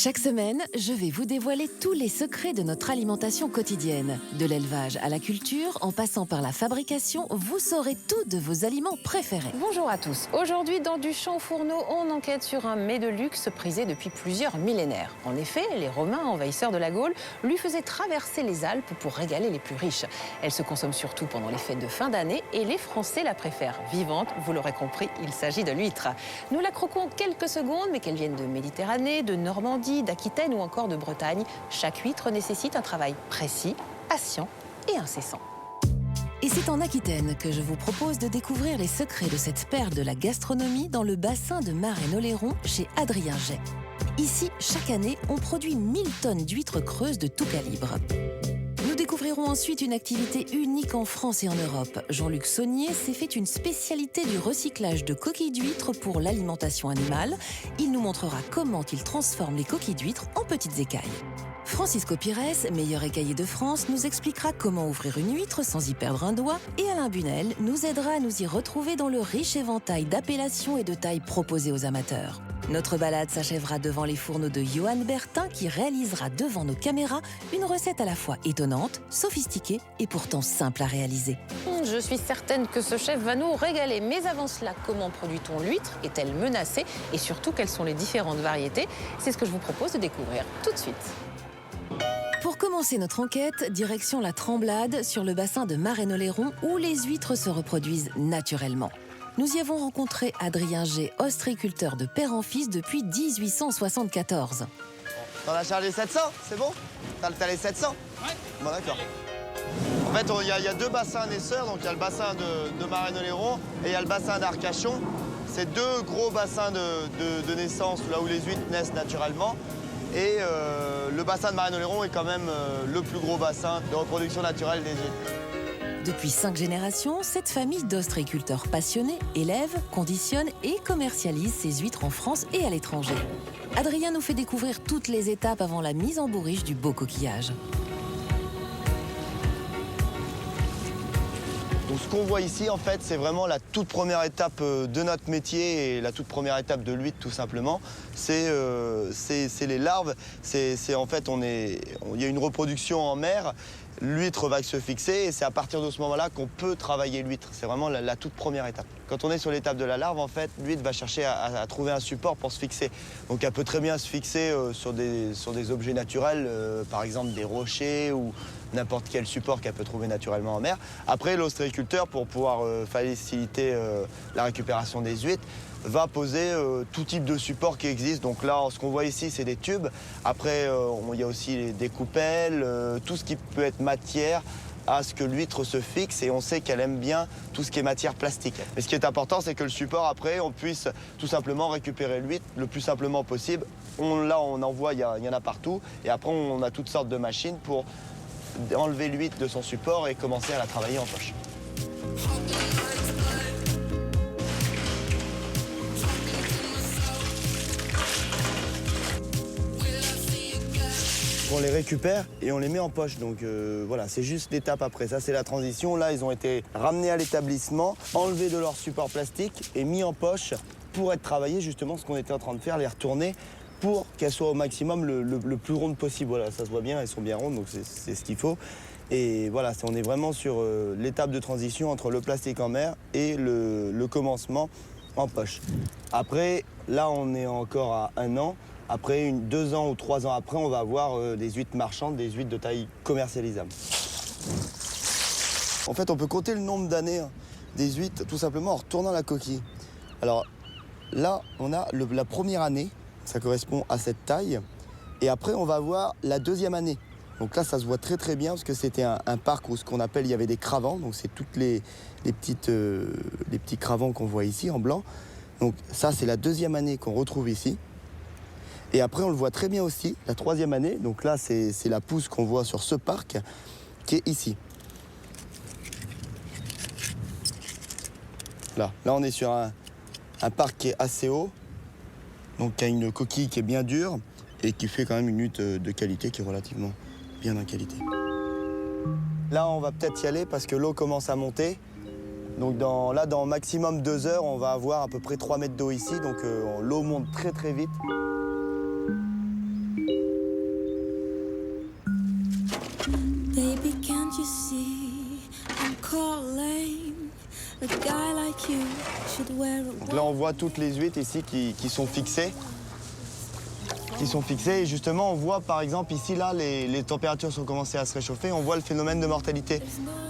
Chaque semaine, je vais vous dévoiler tous les secrets de notre alimentation quotidienne. De l'élevage à la culture, en passant par la fabrication, vous saurez tout de vos aliments préférés. Bonjour à tous. Aujourd'hui, dans Du champ au fourneau, on enquête sur un mets de luxe prisé depuis plusieurs millénaires. En effet, les Romains, envahisseurs de la Gaule, lui faisaient traverser les Alpes pour régaler les plus riches. Elle se consomme surtout pendant les fêtes de fin d'année et les Français la préfèrent vivante. Vous l'aurez compris, il s'agit de l'huître. Nous la croquons en quelques secondes, mais qu'elle vienne de Méditerranée, de Normandie, d'Aquitaine ou encore de Bretagne, chaque huître nécessite un travail précis, patient et incessant. Et c'est en Aquitaine que je vous propose de découvrir les secrets de cette perle de la gastronomie dans le bassin de Marennes-Oléron chez Adrien Gey. Ici, chaque année, on produit 1000 tonnes d'huîtres creuses de tout calibre. Nous découvrirons ensuite une activité unique en France et en Europe. Jean-Luc Saunier s'est fait une spécialité du recyclage de coquilles d'huîtres pour l'alimentation animale. Il nous montrera comment il transforme les coquilles d'huîtres en petites écailles. Francisco Pires, meilleur écaillé de France, nous expliquera comment ouvrir une huître sans y perdre un doigt. Et Alain Bunel nous aidera à nous y retrouver dans le riche éventail d'appellations et de tailles proposées aux amateurs. Notre balade s'achèvera devant les fourneaux de Johan Bertin qui réalisera devant nos caméras une recette à la fois étonnante, sophistiquée et pourtant simple à réaliser. Je suis certaine que ce chef va nous régaler. Mais avant cela, comment produit-on l'huître? Est-elle menacée? Et surtout, quelles sont les différentes variétés? C'est ce que je vous propose de découvrir tout de suite. Pour commencer notre enquête, direction la Tremblade sur le bassin de Marennes-Oléron où les huîtres se reproduisent naturellement. Nous y avons rencontré Adrien Gey, ostréiculteur de père en fils depuis 1874. T'en as chargé 700, c'est bon? T'as les 700? Ouais. Bon, d'accord. En fait, il y a deux bassins naisseurs, donc il y a le bassin de Marennes-Oléron et il y a le bassin d'Arcachon. C'est deux gros bassins de naissance, là où les huîtres naissent naturellement. Et le bassin de Marennes-Oléron est quand même le plus gros bassin de reproduction naturelle des huîtres. Depuis 5 générations, cette famille d'ostréiculteurs passionnés élève, conditionne et commercialise ses huîtres en France et à l'étranger. Adrien nous fait découvrir toutes les étapes avant la mise en bourriche du beau coquillage. Donc ce qu'on voit ici, en fait, c'est vraiment la toute première étape de notre métier et la toute première étape de l'huître, tout simplement. C'est les larves. En fait, il y a une reproduction en mer. L'huître va se fixer et c'est à partir de ce moment-là qu'on peut travailler l'huître. C'est vraiment la toute première étape. Quand on est sur l'étape de la larve, en fait, l'huître va chercher à trouver un support pour se fixer. Donc elle peut très bien se fixer sur des objets naturels, par exemple des rochers ou n'importe quel support qu'elle peut trouver naturellement en mer. Après, l'ostréiculteur, pour pouvoir faciliter la récupération des huîtres, va poser tout type de support qui existe. Donc là, ce qu'on voit ici, c'est des tubes. Après, il y a aussi des coupelles, tout ce qui peut être matière à ce que l'huître se fixe. Et on sait qu'elle aime bien tout ce qui est matière plastique. Mais ce qui est important, c'est que le support, après, on puisse tout simplement récupérer l'huître le plus simplement possible. Là, on en voit, il y en a partout. Et après, on a toutes sortes de machines pour enlever l'huître de son support et commencer à la travailler en poche. On les récupère et on les met en poche. Donc voilà, c'est juste l'étape après. Ça, c'est la transition. Là, ils ont été ramenés à l'établissement, enlevés de leur support plastique et mis en poche pour être travaillés, justement, ce qu'on était en train de faire, les retourner pour qu'elles soient au maximum le plus rondes possible. Voilà, ça se voit bien, elles sont bien rondes, donc c'est ce qu'il faut. Et voilà, on est vraiment sur l'étape de transition entre le plastique en mer et le commencement en poche. Après, là, on est encore à 1 an. Après, 2 ans ou 3 ans après, on va avoir des huîtres marchandes, des huîtres de taille commercialisable. En fait, on peut compter le nombre d'années des huîtres tout simplement en retournant la coquille. Alors là, on a la première année, ça correspond à cette taille. Et après, on va voir la deuxième année. Donc là, ça se voit très très bien parce que c'était un parc où ce qu'on appelle, il y avait des cravants. Donc c'est toutes les petits cravants qu'on voit ici en blanc. Donc ça, c'est la deuxième année qu'on retrouve ici. Et après, on le voit très bien aussi, la troisième année. Donc là, c'est la pousse qu'on voit sur ce parc qui est ici. Là, on est sur un parc qui est assez haut, donc qui a une coquille qui est bien dure et qui fait quand même une huître de qualité qui est relativement bien en qualité. Là, on va peut-être y aller parce que l'eau commence à monter. Donc dans maximum 2 heures, on va avoir à peu près 3 mètres d'eau ici. Donc l'eau monte très très vite. Baby, can't you see I'm calling? A guy like you should wear a Donc là, on voit toutes les huîtres ici qui sont fixées. Et justement, on voit par exemple ici, là, les températures sont commencées à se réchauffer. On voit le phénomène de mortalité.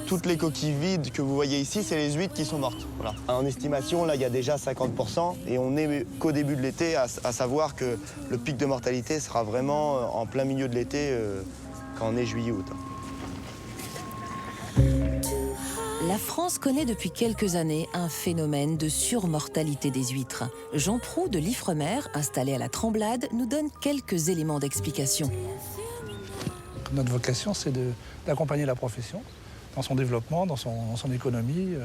Toutes les coquilles vides que vous voyez ici, c'est les huîtres qui sont mortes. Voilà. En estimation, là, il y a déjà 50%. Et on n'est qu'au début de l'été, à savoir que le pic de mortalité sera vraiment en plein milieu de l'été, quand on est juillet-août. La France connaît depuis quelques années un phénomène de surmortalité des huîtres. Jean Proux de l'Ifremer, installé à la Tremblade, nous donne quelques éléments d'explication. Notre vocation, c'est d'accompagner la profession dans son développement, dans son économie,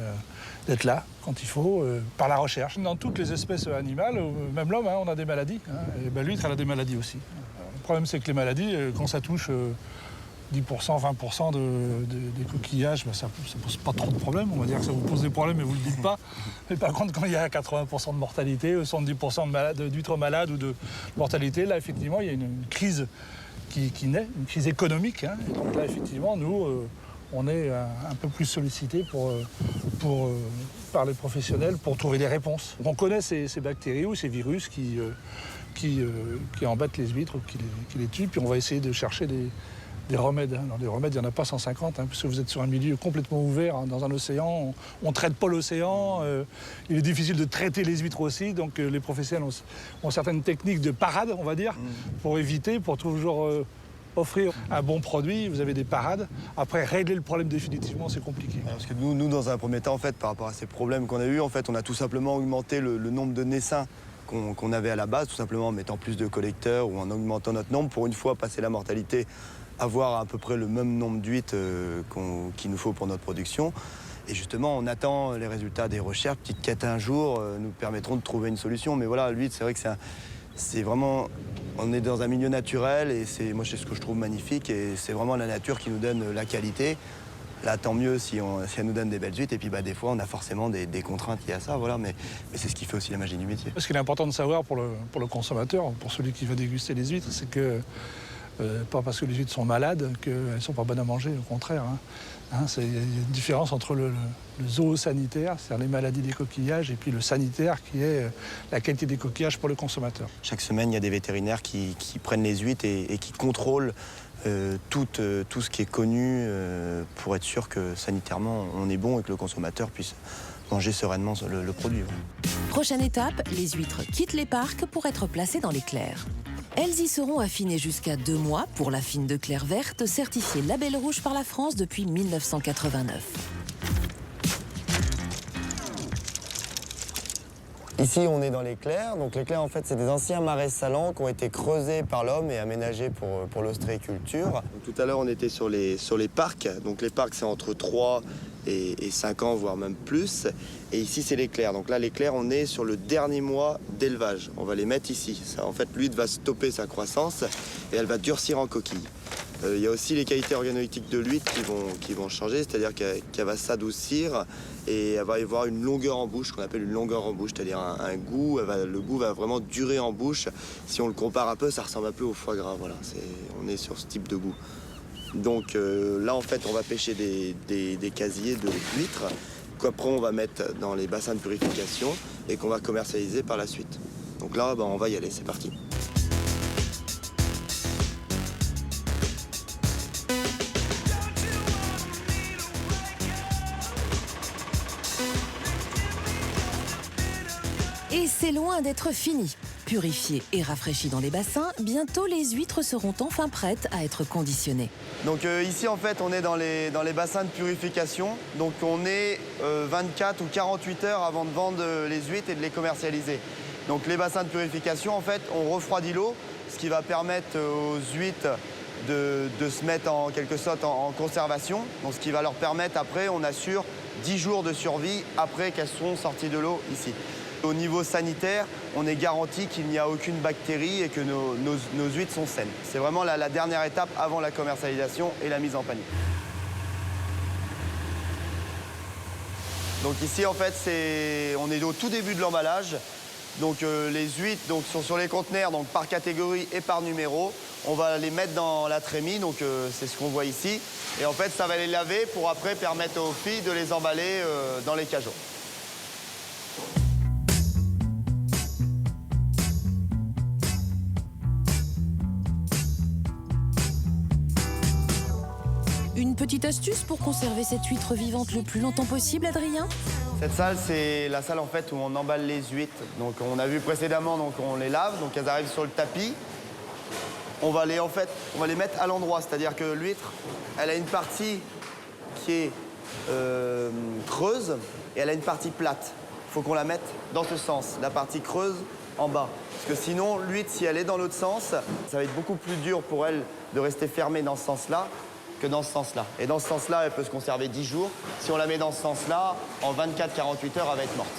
d'être là quand il faut, par la recherche. Dans toutes les espèces animales, même l'homme, on a des maladies. Et l'huître, elle a des maladies aussi. Le problème, c'est que les maladies, quand ça touche 10%, 20% des coquillages, ça ne pose pas trop de problèmes. On va dire que ça vous pose des problèmes, mais vous ne le dites pas. Mais par contre, quand il y a 80% de mortalité, 70% d'huîtres malades ou de mortalité, là, effectivement, il y a une crise qui naît, une crise économique. Et donc là, effectivement, nous, on est un peu plus sollicités par les professionnels pour trouver des réponses. On connaît ces bactéries ou ces virus qui embêtent les huîtres, qui les tuent, puis on va essayer de chercher des remèdes. Alors, des remèdes, il n'y en a pas 150, puisque vous êtes sur un milieu complètement ouvert, dans un océan. On ne traite pas l'océan. Il est difficile de traiter les huîtres aussi. Donc les professionnels ont certaines techniques de parade, on va dire, pour toujours offrir un bon produit. Vous avez des parades. Après, régler le problème définitivement, c'est compliqué. Parce que nous, dans un premier temps, en fait, par rapport à ces problèmes qu'on a eus, en fait, on a tout simplement augmenté le nombre de naissins qu'on avait à la base, tout simplement en mettant plus de collecteurs ou en augmentant notre nombre pour une fois passer la mortalité, avoir à peu près le même nombre d'huîtres qu'il nous faut pour notre production. Et justement, on attend les résultats des recherches. Petites quêtes un jour nous permettront de trouver une solution. Mais voilà, l'huître, c'est vrai que c'est vraiment... On est dans un milieu naturel et moi, c'est ce que je trouve magnifique. Et c'est vraiment la nature qui nous donne la qualité. Là, tant mieux si elle nous donne des belles huîtres. Et puis, des fois, on a forcément des contraintes liées à ça. Voilà. Mais c'est ce qui fait aussi la magie du métier. Ce qu'il est important de savoir pour le consommateur, pour celui qui va déguster les huîtres, c'est que pas parce que les huîtres sont malades qu'elles ne sont pas bonnes à manger, au contraire. Il y a une différence entre le zoosanitaire, c'est-à-dire les maladies des coquillages, et puis le sanitaire, qui est la qualité des coquillages pour le consommateur. Chaque semaine, il y a des vétérinaires qui prennent les huîtres et qui contrôlent tout ce qui est connu pour être sûr que sanitairement, on est bon et que le consommateur puisse manger sereinement le produit. Prochaine étape, les huîtres quittent les parcs pour être placées dans les clairs. Elles y seront affinées jusqu'à 2 mois pour la fine de clair verte, certifiée Label Rouge par la France depuis 1989. Ici, on est dans les clairs. Donc les clairs, en fait, c'est des anciens marais salants qui ont été creusés par l'homme et aménagés pour l'ostréiculture. Tout à l'heure, on était sur les parcs. Donc les parcs, c'est entre 3 et 5 ans, voire même plus. Et ici, c'est les clairs. Donc là, les clairs, on est sur le dernier mois d'élevage. On va les mettre ici. Ça, en fait, l'huître va stopper sa croissance et elle va durcir en coquille. Il y a aussi les qualités organoleptiques de l'huître qui vont changer, c'est-à-dire qu'elle va s'adoucir et elle va y avoir une longueur en bouche, qu'on appelle une longueur en bouche, c'est-à-dire un goût, le goût va vraiment durer en bouche. Si on le compare un peu, ça ressemble un peu au foie gras, voilà, on est sur ce type de goût. Donc là, en fait, on va pêcher des casiers d'huîtres qu'après on va mettre dans les bassins de purification et qu'on va commercialiser par la suite. Donc là, on va y aller, c'est parti. Et c'est loin d'être fini. Purifiées et rafraîchies dans les bassins, bientôt les huîtres seront enfin prêtes à être conditionnées. Donc ici, en fait, on est dans les bassins de purification. Donc on est 24 ou 48 heures avant de vendre les huîtres et de les commercialiser. Donc les bassins de purification, en fait, on refroidit l'eau, ce qui va permettre aux huîtres de se mettre en quelque sorte en conservation. Donc ce qui va leur permettre, après, on assure 10 jours de survie après qu'elles sont sorties de l'eau ici. Au niveau sanitaire, on est garanti qu'il n'y a aucune bactérie et que nos huîtres sont saines. C'est vraiment la dernière étape avant la commercialisation et la mise en panier. Donc ici, en fait, on est au tout début de l'emballage. Donc les huîtres sont sur les conteneurs donc, par catégorie et par numéro. On va les mettre dans la trémie, donc c'est ce qu'on voit ici. Et en fait, ça va les laver pour après permettre aux filles de les emballer dans les cajots. Une petite astuce pour conserver cette huître vivante le plus longtemps possible, Adrien? Cette salle, c'est la salle en fait où on emballe les huîtres. Donc on a vu précédemment, donc on les lave, donc elles arrivent sur le tapis. On va les mettre à l'endroit, c'est-à-dire que l'huître, elle a une partie qui est creuse et elle a une partie plate. Il faut qu'on la mette dans ce sens, la partie creuse en bas. Parce que sinon, l'huître, si elle est dans l'autre sens, ça va être beaucoup plus dur pour elle de rester fermée dans ce sens-là que dans ce sens-là. Et dans ce sens-là, elle peut se conserver 10 jours. Si on la met dans ce sens-là, en 24-48 heures, elle va être morte.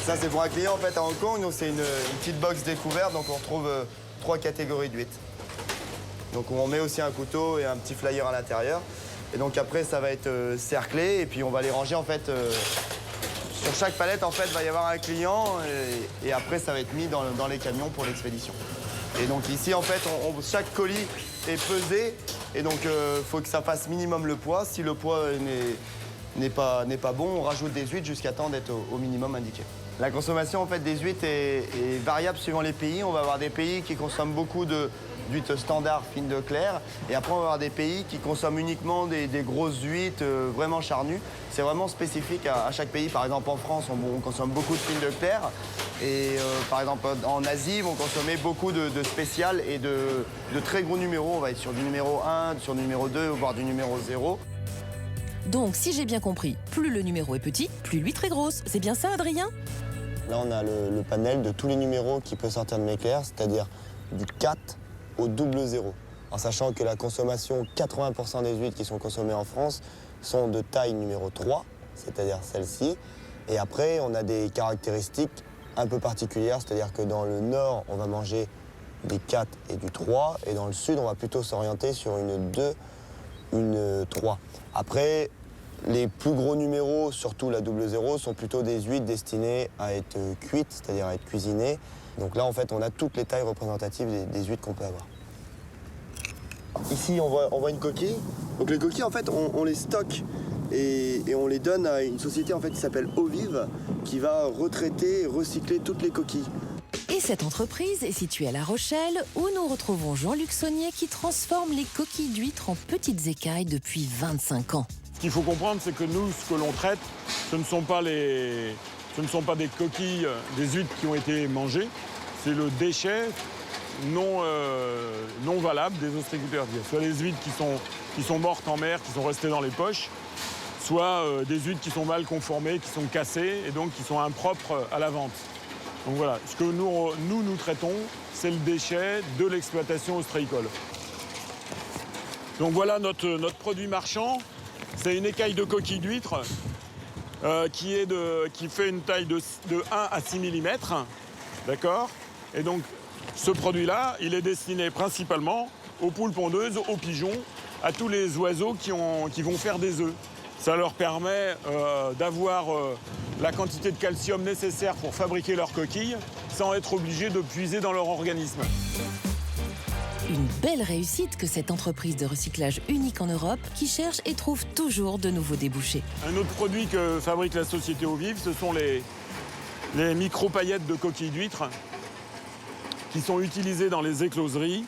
Ça, c'est pour un client en fait à Hong Kong. Donc, c'est une petite box découverte. Donc, on retrouve 3 catégories d'huîtres. Donc, on met aussi un couteau et un petit flyer à l'intérieur. Et donc, après, ça va être cerclé. Et puis, on va les ranger en fait. Sur chaque palette, en fait, il va y avoir un client. Et après, ça va être mis dans les camions pour l'expédition. Et donc, ici, en fait, chaque colis est pesé. Et donc, il faut que ça fasse minimum le poids. Si le poids n'est pas bon, on rajoute des huîtres jusqu'à temps d'être au minimum indiqué. La consommation en fait, des huîtres est variable suivant les pays. On va avoir des pays qui consomment beaucoup d'huîtres standards fines de clair. Et après, on va avoir des pays qui consomment uniquement des grosses huîtres vraiment charnues. C'est vraiment spécifique à chaque pays. Par exemple, en France, on consomme beaucoup de fines de clair. Et par exemple, en Asie, ils vont consommer beaucoup de spéciales et de très gros numéros. On va être sur du numéro 1, sur du numéro 2, voire du numéro 0. Donc, si j'ai bien compris, plus le numéro est petit, plus l'huître est grosse. C'est bien ça, Adrien? Là, on a le panel de tous les numéros qui peut sortir de mes clairs, c'est-à-dire du 4 au double 0. En sachant que la consommation, 80% des huîtres qui sont consommées en France sont de taille numéro 3, c'est-à-dire celle-ci. Et après, on a des caractéristiques un peu particulières, c'est-à-dire que dans le nord, on va manger des 4 et du 3, et dans le sud, on va plutôt s'orienter sur une 2, une 3. Après, les plus gros numéros, surtout la double 0, sont plutôt des huîtres destinées à être cuites, c'est-à-dire à être cuisinées. Donc là, en fait, on a toutes les tailles représentatives des huîtres qu'on peut avoir. Ici, on voit une coquille. Donc les coquilles, en fait, on les stocke et on les donne à une société en fait, qui s'appelle Eau Vive, qui va retraiter et recycler toutes les coquilles. Et cette entreprise est située à La Rochelle, où nous retrouvons Jean-Luc Saunier qui transforme les coquilles d'huîtres en petites écailles depuis 25 ans. Ce qu'il faut comprendre, c'est que nous, ce que l'on traite, ce ne sont pas des coquilles, des huîtres qui ont été mangées, c'est le déchet non valable des ostréiculteurs. Soit des huîtres qui sont mortes en mer, qui sont restées dans les poches, soit des huîtres qui sont mal conformées, qui sont cassées et donc qui sont impropres à la vente. Donc voilà, ce que nous traitons, c'est le déchet de l'exploitation ostréicole. Donc voilà notre produit marchand. C'est une écaille de coquille d'huître qui fait une taille de 1 à 6 mm. D'accord? Et donc, ce produit-là, il est destiné principalement aux poules pondeuses, aux pigeons, à tous les oiseaux qui vont faire des œufs. Ça leur permet d'avoir la quantité de calcium nécessaire pour fabriquer leurs coquilles sans être obligés de puiser dans leur organisme. Une belle réussite que cette entreprise de recyclage unique en Europe qui cherche et trouve toujours de nouveaux débouchés. Un autre produit que fabrique la société Eau Vive, ce sont les micro-paillettes de coquilles d'huîtres qui sont utilisées dans les écloseries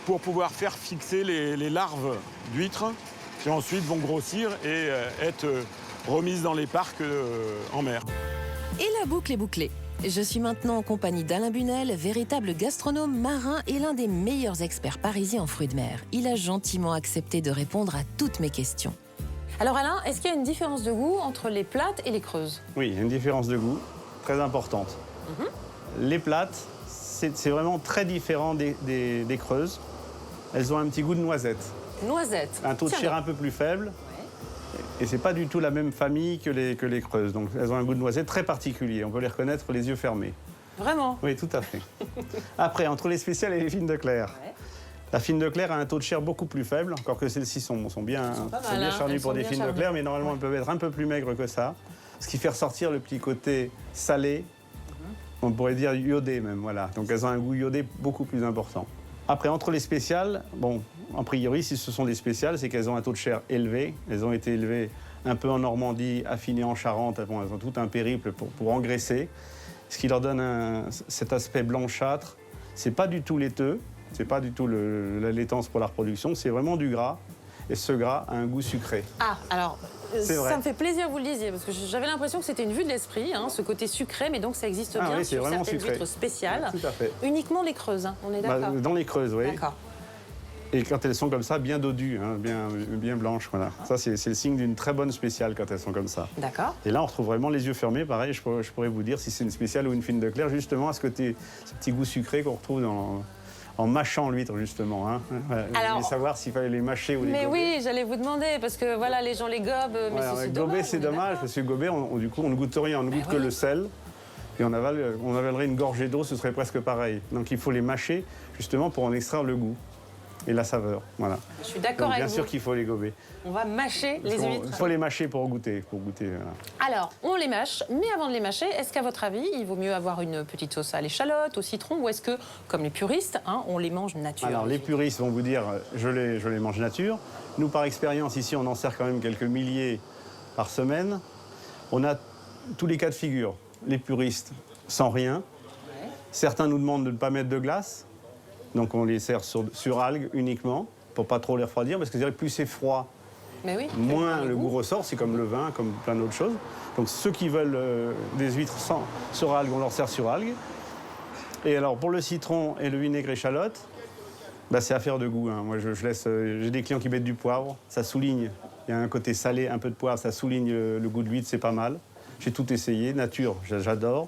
pour pouvoir faire fixer les larves d'huîtres qui ensuite vont grossir et être remises dans les parcs en mer. Et la boucle est bouclée. Je suis maintenant en compagnie d'Alain Bunel, véritable gastronome marin et l'un des meilleurs experts parisiens en fruits de mer. Il a gentiment accepté de répondre à toutes mes questions. Alors Alain, est-ce qu'il y a une différence de goût entre les plates et les creuses? Oui, il y a une différence de goût très importante. Les plates, c'est vraiment très différent des creuses. Elles ont un petit goût de noisette. Noisette. Un taux de chair un peu plus faible. Et c'est pas du tout la même famille que les creuses. Donc elles ont un goût de noisette très particulier. On peut les reconnaître les yeux fermés. Vraiment? Oui, tout à fait. Après, entre les spéciales et les fines de clair, La fine de Clerc a un taux de chair beaucoup plus faible, encore que celles-ci sont bien charnues pour des fines de Clerc, mais normalement elles peuvent être un peu plus maigres que ça, ce qui fait ressortir le petit côté salé, on pourrait dire iodé même, voilà. Donc elles ont un goût iodé beaucoup plus important. Après, entre les spéciales, bon, a priori, si ce sont des spéciales, c'est qu'elles ont un taux de chair élevé. Elles ont été élevées un peu en Normandie, affinées en Charente, bon, elles ont tout un périple pour engraisser, ce qui leur donne cet aspect blanchâtre. C'est pas du tout laiteux. C'est pas du tout la laitance pour la reproduction, c'est vraiment du gras. Et ce gras a un goût sucré. Ah, alors, vrai. ça me fait plaisir que vous le disiez, parce que j'avais l'impression que c'était une vue de l'esprit, hein, ce côté sucré, mais donc ça existe bien oui, sur certaines sucré. huîtres spéciales. Tout à fait. Uniquement les creuses, hein, on est d'accord. Dans les creuses, oui. D'accord. Et quand elles sont comme ça, bien dodues, hein, bien blanches, voilà. Ça, c'est le signe d'une très bonne spéciale quand elles sont comme ça. D'accord. Et là, on retrouve vraiment les yeux fermés. Pareil, je pourrais vous dire si c'est une spéciale ou une fine de Clerc, justement à ce petit goût sucré qu'on retrouve en mâchant l'huître, justement. Hein. Alors, vous voulez savoir s'il fallait les mâcher ou les gober. Mais oui, j'allais vous demander, parce que voilà, les gens les gobent, mais c'est dommage. Gober, c'est dommage, parce que gober, du coup, on ne goûte rien, on ne goûte que le sel. Et on avalerait une gorgée d'eau, ce serait presque pareil. Donc il faut les mâcher, justement, pour en extraire le goût et la saveur. Voilà. Je suis d'accord avec vous. Bien sûr qu'il faut les gober. On va mâcher les huîtres. Il faut les mâcher pour goûter. Voilà. Alors, on les mâche, mais avant de les mâcher, est-ce qu'à votre avis, il vaut mieux avoir une petite sauce à l'échalote, au citron, ou est-ce que, comme les puristes, hein, on les mange nature? Alors, les puristes vont vous dire, je les mange nature. Nous, par expérience, ici, on en sert quand même quelques milliers par semaine. On a tous les cas de figure. Les puristes, sans rien. Certains nous demandent de ne pas mettre de glace. Donc, on les sert sur algues uniquement, pour pas trop les refroidir, parce que plus c'est froid, mais oui, moins le goût ressort. C'est comme le vin, comme plein d'autres choses. Donc, ceux qui veulent des huîtres sur algues, on leur sert sur algues. Et alors, pour le citron et le vinaigre échalote, c'est affaire de goût. Hein. Moi, je laisse. J'ai des clients qui mettent du poivre, ça souligne. Il y a un côté salé, un peu de poivre, ça souligne le goût de l'huître, c'est pas mal. J'ai tout essayé, nature, j'adore.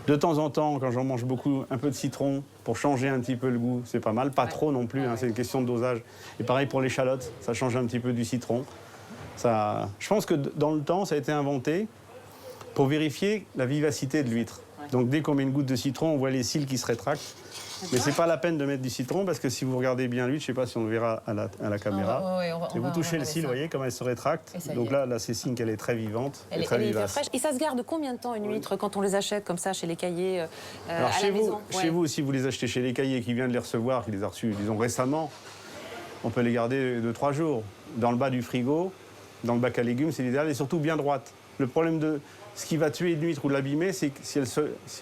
De temps en temps, quand j'en mange beaucoup, un peu de citron pour changer un petit peu le goût, c'est pas mal. Pas trop non plus, hein, c'est une question de dosage. Et pareil pour l'échalote, ça change un petit peu du citron. Je pense que dans le temps, ça a été inventé pour vérifier la vivacité de l'huître. Donc dès qu'on met une goutte de citron, on voit les cils qui se rétractent. Mais c'est pas la peine de mettre du citron parce que si vous regardez bien l'huître, je sais pas si on le verra à la caméra, et vous touchez le cil, vous voyez comment elle se rétracte. Donc là c'est signe qu'elle est très vivante, et très vivace. Fraîche. Et ça se garde combien de temps une huître quand on les achète comme ça chez les caillers Alors à la maison? Chez vous, si vous les achetez chez les caillers qui viennent de les recevoir, qui les a reçus, disons récemment, on peut les garder 2-3 jours. Dans le bas du frigo, dans le bac à légumes, c'est l'idéal, et surtout bien droite. Le problème de ce qui va tuer une huître ou l'abîmer, c'est que si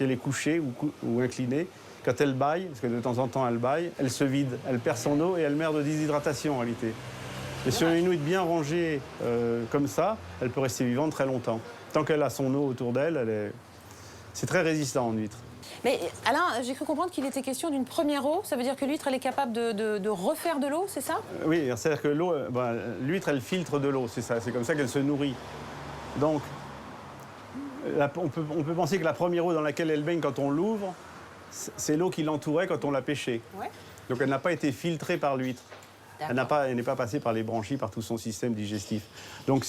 elle est couchée ou inclinée, quand elle bâille, parce que de temps en temps elle bâille, elle se vide, elle perd son eau et elle meurt de déshydratation en réalité. Et sur une huître bien rangée comme ça, elle peut rester vivante très longtemps. Tant qu'elle a son eau autour d'elle, c'est très résistant en huître. Mais Alain, j'ai cru comprendre qu'il était question d'une première eau. Ça veut dire que l'huître, elle est capable de refaire de l'eau, c'est ça? Oui, c'est-à-dire que l'huître, elle filtre de l'eau, c'est ça. C'est comme ça qu'elle se nourrit. Donc, on peut penser que la première eau dans laquelle elle baigne quand on l'ouvre, c'est l'eau qui l'entourait quand on l'a pêchée. Ouais. Donc elle n'a pas été filtrée par l'huître. Elle n'est pas passée par les branchies, par tout son système digestif. Donc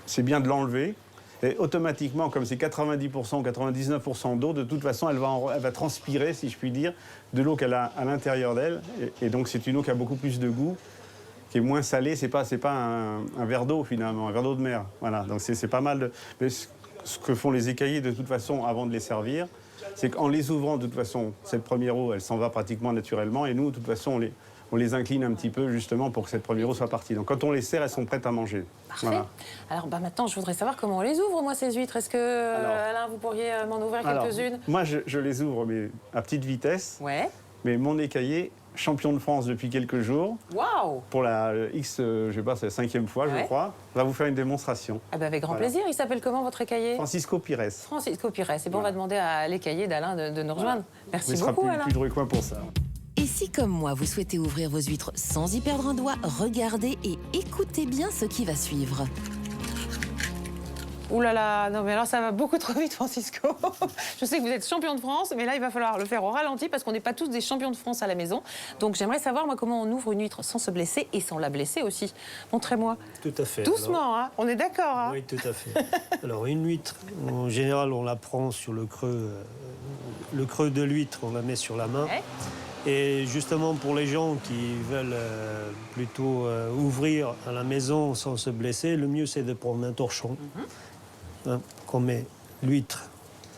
c'est bien de l'enlever. Et automatiquement, comme c'est 90% ou 99% d'eau, de toute façon, elle va transpirer, si je puis dire, de l'eau qu'elle a à l'intérieur d'elle. Et donc c'est une eau qui a beaucoup plus de goût, qui est moins salée. C'est pas un verre d'eau finalement, un verre d'eau de mer. Voilà. Donc c'est pas mal. Mais ce que font les écaillers de toute façon avant de les servir, c'est qu'en les ouvrant, de toute façon, cette première eau, elle s'en va pratiquement naturellement. Et nous, de toute façon, on les incline un petit peu, justement, pour que cette première eau soit partie. Donc, quand on les sert, elles sont prêtes à manger. Parfait. Voilà. Alors, maintenant, je voudrais savoir comment on les ouvre, moi, ces huîtres. Est-ce que, Alain, vous pourriez m'en ouvrir quelques-unes? Moi, je les ouvre, mais à petite vitesse. Ouais. Mais mon écaillé, champion de France depuis quelques jours, pour la X, je sais pas, c'est la 5e fois, je crois, va vous faire une démonstration. Ah ben avec grand plaisir. Il s'appelle comment, votre écaillé? Francisco Pires. Francisco Pires. Et bon, on va demander à l'écaillé d'Alain de nous rejoindre. Merci beaucoup, Alain. Il sera plus de recoin pour ça. Et si, comme moi, vous souhaitez ouvrir vos huîtres sans y perdre un doigt, regardez et écoutez bien ce qui va suivre. Ouh là là, non mais alors ça va beaucoup trop vite, Francisco. Je sais que vous êtes champion de France, mais là il va falloir le faire au ralenti parce qu'on n'est pas tous des champions de France à la maison. Donc j'aimerais savoir, moi, comment on ouvre une huître sans se blesser et sans la blesser aussi. Montrez-moi. Tout à fait. Doucement, hein, on est d'accord. Hein. Oui, tout à fait. Alors une huître, en général, on la prend sur le creux de l'huître, on la met sur la main. Et justement, pour les gens qui veulent plutôt ouvrir à la maison sans se blesser, le mieux c'est de prendre un torchon, hein, qu'on met l'huître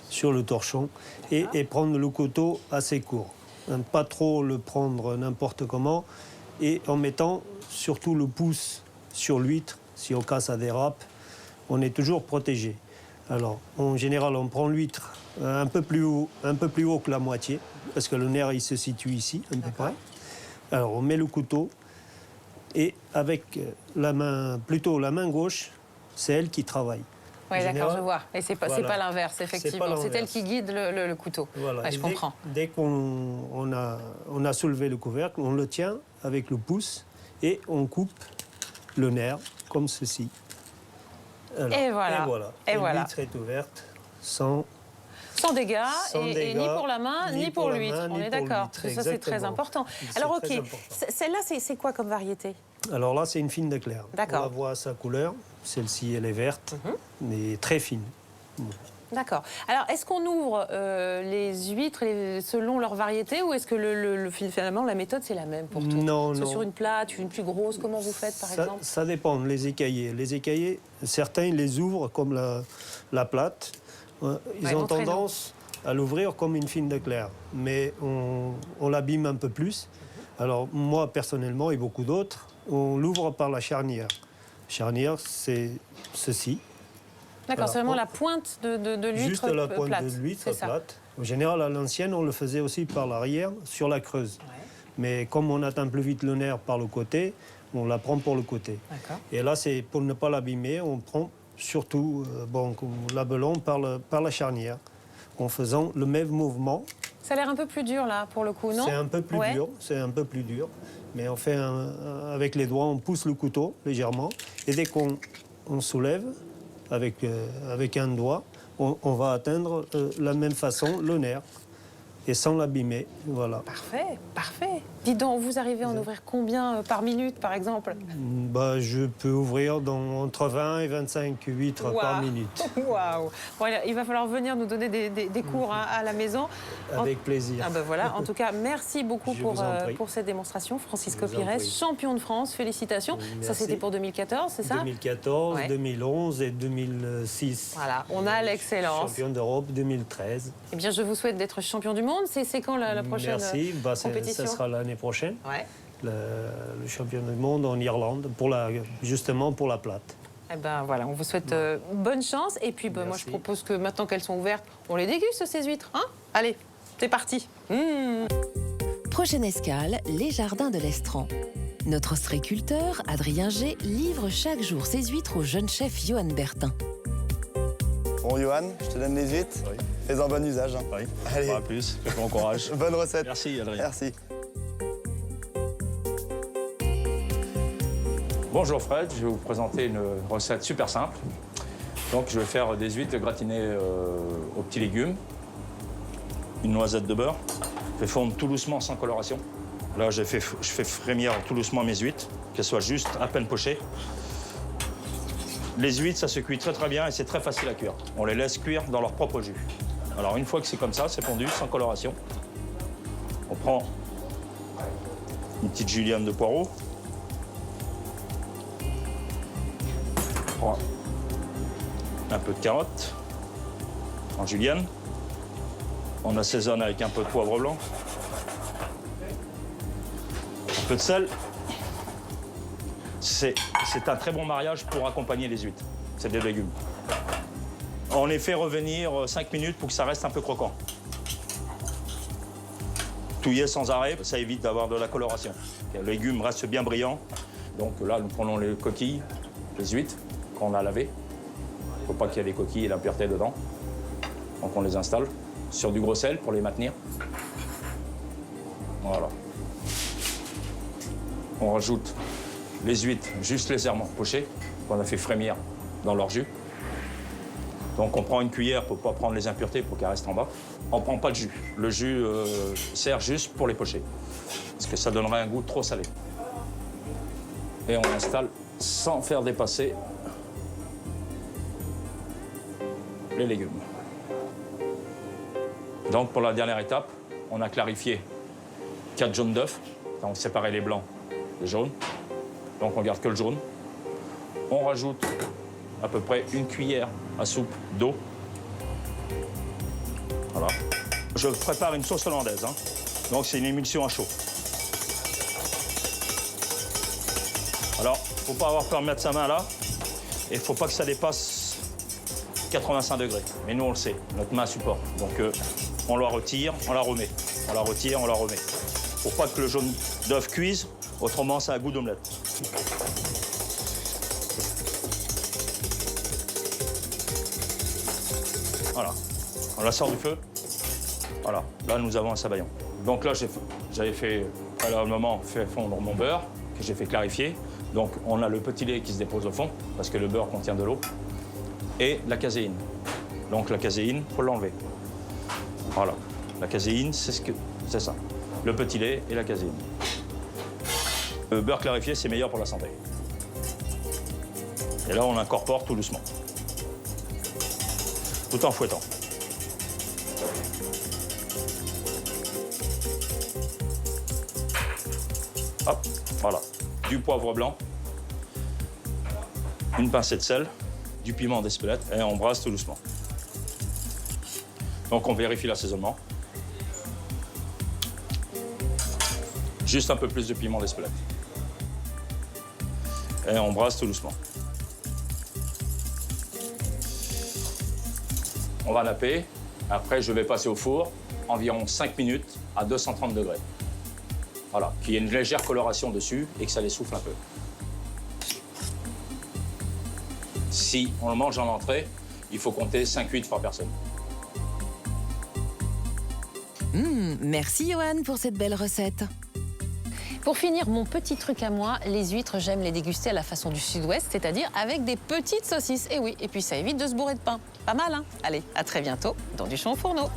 sur le torchon et prendre le couteau assez court. Hein, pas trop le prendre n'importe comment et en mettant surtout le pouce sur l'huître. Si au cas ça dérape, on est toujours protégé. Alors, en général, on prend l'huître un peu plus haut que la moitié, parce que le nerf, il se situe ici, à peu près. Alors, on met le couteau, et avec la main gauche, c'est elle qui travaille. Oui, En d'accord, général, je vois. Et c'est pas, voilà. pas l'inverse, effectivement. C'est elle qui guide le couteau. Voilà. Ouais, je comprends. Dès qu'on a soulevé le couvercle, on le tient avec le pouce, et on coupe le nerf, comme ceci. Alors, Et voilà. Et voilà. L'huître est ouverte sans dégâts, Sans et dégâts, ni pour la main, ni pour l'huître. On est d'accord. Ça, c'est très important. Alors, ok, celle-là, c'est quoi comme variété? Alors là, c'est une fine de clair. D'accord. On la voit à sa couleur. Celle-ci, elle est verte, mais très fine. D'accord. Alors, est-ce qu'on ouvre les huîtres selon leur variété, ou est-ce que finalement la méthode c'est la même pour tout? Non, Est-ce que non. sur une plate, une plus grosse, comment vous faites par exemple? Ça dépend, les écaillés. Les écaillés, certains ils les ouvrent comme la plate. Ils ont tendance à l'ouvrir comme une fine de clair, mais on l'abîme un peu plus. Alors moi, personnellement, et beaucoup d'autres, on l'ouvre par la charnière. Charnière, c'est ceci. D'accord, c'est vraiment la pointe de l'huître Juste la pointe plate. de l'huître C'est ça. plate. En général, à l'ancienne, on le faisait aussi par l'arrière, sur la creuse. Ouais. Mais comme on atteint plus vite le nerf par le côté, on la prend pour le côté. D'accord. Et là, c'est pour ne pas l'abîmer, on prend surtout l'abelon par la charnière, en faisant le même mouvement. Ça a l'air un peu plus dur là, pour le coup, non? C'est un peu plus dur, c'est un peu plus dur. Mais on fait avec les doigts, on pousse le couteau légèrement. Et dès qu'on soulève avec un doigt, on va atteindre la même façon le nerf. Et sans l'abîmer, voilà. Parfait, parfait. Dites donc, vous arrivez à en ouvrir combien par minute, par exemple? Bah, je peux ouvrir entre 20 et 25 huîtres par minute. Waouh! Bon, il va falloir venir nous donner des cours à la maison. Avec plaisir. Ah ben voilà. En tout cas, merci beaucoup Je vous en prie. pour cette démonstration. Francisco Je vous en Pires, prie. champion de France, félicitations. Merci. Ça, c'était pour 2014, c'est ça? 2014, Ouais. 2011 et 2006. Voilà, on a l'excellence. Champion d'Europe 2013. Eh bien, je vous souhaite d'être champion du monde. C'est quand la prochaine Merci. compétition? Ça sera l'année prochaine. Ouais. Le champion du monde en Irlande, justement pour la plate. Eh ben voilà, on vous souhaite bonne chance. Et puis, moi, je Merci. propose que maintenant qu'elles sont ouvertes, on les déguste, ces huîtres. Hein? Allez, c'est parti. Prochaine escale, les jardins de l'Estran. Notre ostréiculteur, Adrien G, livre chaque jour ses huîtres au jeune chef Johan Bertin. Bon, Johan, je te donne les huîtres. Oui. Fais-en bon usage. Hein. Oui, Allez. pas plus, bon courage. Bonne recette. Merci Adrien. Merci. Bonjour Fred, je vais vous présenter une recette super simple. Donc je vais faire des huîtres gratinées aux petits légumes, une noisette de beurre. Je fais fondre tout doucement sans coloration. Là je fais frémir tout doucement mes huîtres, qu'elles soient juste à peine pochées. Les huîtres, ça se cuit très très bien et c'est très facile à cuire. On les laisse cuire dans leur propre jus. Alors une fois que c'est comme ça, c'est fondu, sans coloration, on prend une petite julienne de poireau. On prend un peu de carotte en julienne. On assaisonne avec un peu de poivre blanc. Un peu de sel. C'est un très bon mariage pour accompagner les huîtres. C'est des légumes. On les fait revenir 5 minutes pour que ça reste un peu croquant. Touiller sans arrêt, ça évite d'avoir de la coloration. Les légumes restent bien brillants. Donc là, nous prenons les coquilles, les huîtres, qu'on a lavées. Il ne faut pas qu'il y ait des coquilles et l'impureté dedans. Donc on les installe sur du gros sel pour les maintenir. Voilà. On rajoute les huîtres juste légèrement pochées, qu'on a fait frémir dans leur jus. Donc on prend une cuillère pour ne pas prendre les impuretés, pour qu'elles restent en bas. On ne prend pas de jus. Le jus sert juste pour les pocher, parce que ça donnerait un goût trop salé. Et on installe sans faire dépasser les légumes. Donc pour la dernière étape, on a clarifié 4 jaunes d'œufs. Donc séparer les blancs des jaunes. Donc on garde que le jaune. On rajoute à peu près 1 cuillère à soupe d'eau. Voilà. Je prépare une sauce hollandaise, hein. Donc c'est une émulsion à chaud. Alors, il ne faut pas avoir peur de mettre sa main là. Et il ne faut pas que ça dépasse 85 degrés. Mais nous, on le sait, notre main supporte. Donc on la retire, on la remet. On la retire, on la remet. Pour pas que le jaune d'œuf cuise, autrement ça a un goût d'omelette. Voilà, on la sort du feu. Voilà, là nous avons un sabayon. Donc là j'avais fait préalablement fait fondre mon beurre, que j'ai fait clarifier. Donc on a le petit lait qui se dépose au fond, parce que le beurre contient de l'eau, et la caséine. Donc la caséine, il faut l'enlever. Voilà, la caséine, c'est ça. Le petit lait et la caséine. Le beurre clarifié, c'est meilleur pour la santé. Et là, on incorpore tout doucement. Tout en fouettant. Hop, voilà. Du poivre blanc, une pincée de sel, du piment d'Espelette, et on brasse tout doucement. Donc on vérifie l'assaisonnement. Juste un peu plus de piment d'Espelette. Et on brasse tout doucement. On va napper. Après, je vais passer au four, environ 5 minutes à 230 degrés. Voilà, qu'il y ait une légère coloration dessus et que ça les souffle un peu. Si on le mange en entrée, il faut compter 5-8 par personne. Merci Johan pour cette belle recette. Pour finir, mon petit truc à moi, les huîtres, j'aime les déguster à la façon du sud-ouest, c'est-à-dire avec des petites saucisses. Et oui, et puis ça évite de se bourrer de pain. Pas mal, hein? Allez, à très bientôt dans Duchon au fourneau.